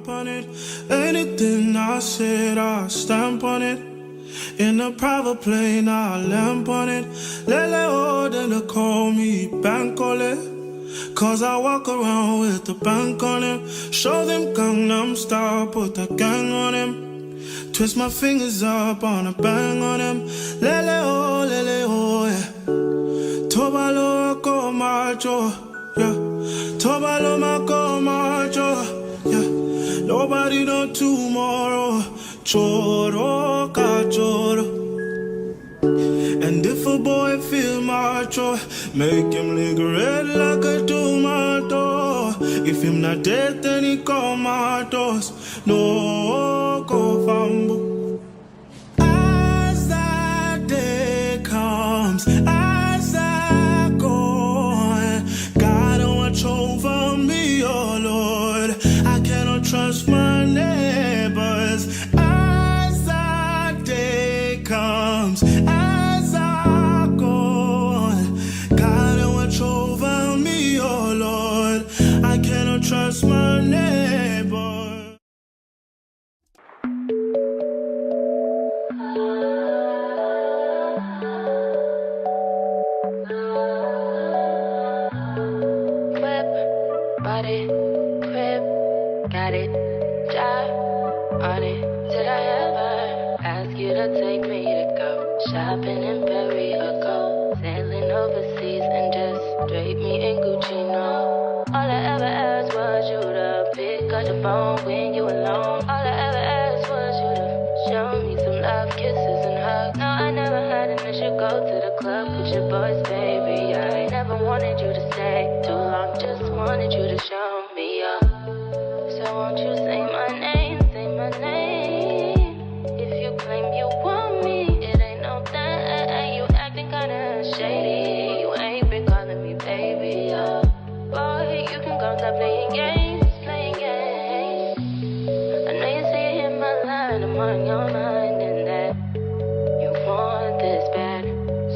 stamp on it. Anything I said, I stamp on it. In a private plane, I lamp on it. Lele oh, then they call me Bankole. Cause I walk around with the bank on him. Show them Gangnam Style, put the gang on him. Twist my fingers up on a bang on him. Lele oh, yeah. Tobalo ko macho, yeah. Tobalo mako macho, yeah. Nobody know tomorrow. Choro ka choro. And if a boy feel macho, make him lick red like a tomato. If him not dead, then he comatose. No go fambo. As that day comes, as I go, God watch over me, oh Lord. I cannot trust my neighbors. As that day comes, as I go, God watch over me, oh Lord. I cannot trust my neighbor. Whip, body, crib, got it, job on it. Did I ever ask you to take me to go shopping in Perry or go sailing overseas and just drape me in Gucci? No, all I ever asked was you to pick up the phone when you alone. All I ever asked was you to show me some love, kisses and hugs. No, I never had an issue. Go to the club with your boys, baby. I never wanted you to stay too long, just wanted you to show me up. So won't you say my name, say my name? If you claim you want me, it ain't no thing. You acting kinda shady. You ain't been calling me baby, boy, you can go stop playing games, playing games. I know you say you hit my line, I'm on your mind, and that you want this bad,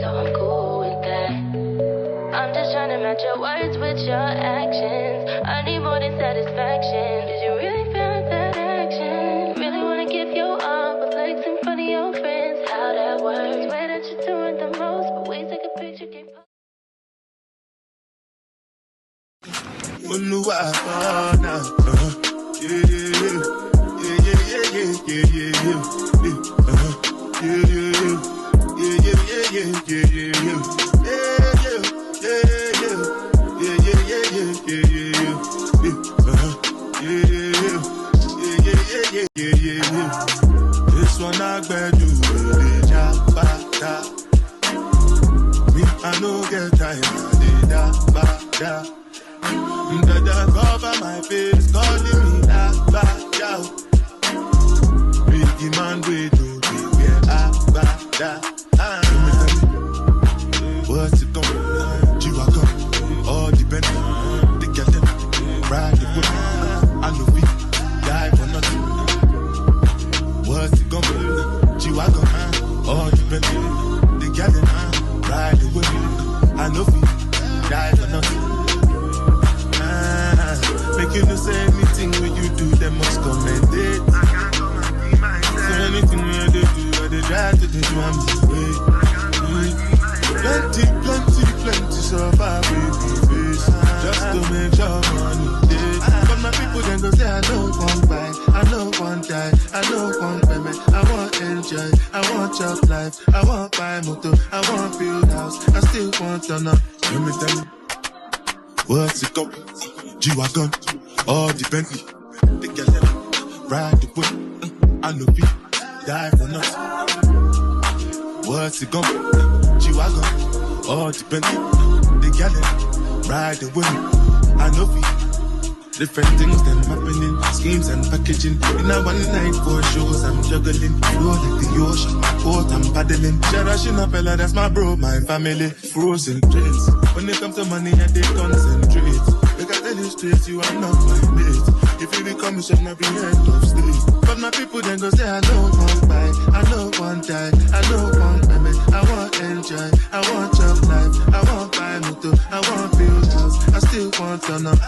so I'm cool with that. I'm just trying to match your words with your actions. I need more than satisfaction. Did you really feel that action? Really wanna give you all, but flex in front of your friends. How that works? Swear that you're doing the most, but we take a picture, can't post. This one I better do me, I no get time. Dada cover my face, calling me Abada. Biggie man, we do Abada. What's it going? G-Wagon, all depends. The girl them ride the whip. I know we die for nothing. What's it going? G-Wagon, all depends. The girl them ride the whip. I know we die for nothing. Make you know say anything when you do, they must commend it. So anything when they do, I they try to do I'm way. Plenty survive with the face, just to make sure money day. But my people then go say I don't want buy, I don't want die, I don't want payment, I want enjoy, I want job life, I want buy motor, I want build house, I still want to know. Let me tell you, what's it called? G-Wagon, all the Bentley, the girl that ride the whip, I know people die for nothing. What's it gonna? G-Wagon, all the Bentley, the girl that ride the whip, I know people. Different things them happening, schemes and packaging. In a one night for shows, I'm juggling. Flow like the ocean, port I'm paddling. Sharashina fella, that's my bro, my family. Frozen trains. When it comes to money, I they concentrate. Look at the straight, you are not my mate. If you become a shall not be head of state. But my people then go say I don't want buy, I don't want die, I don't want payment, I want enjoy, I want job life, I want buy motor, I want build house, I still want to know.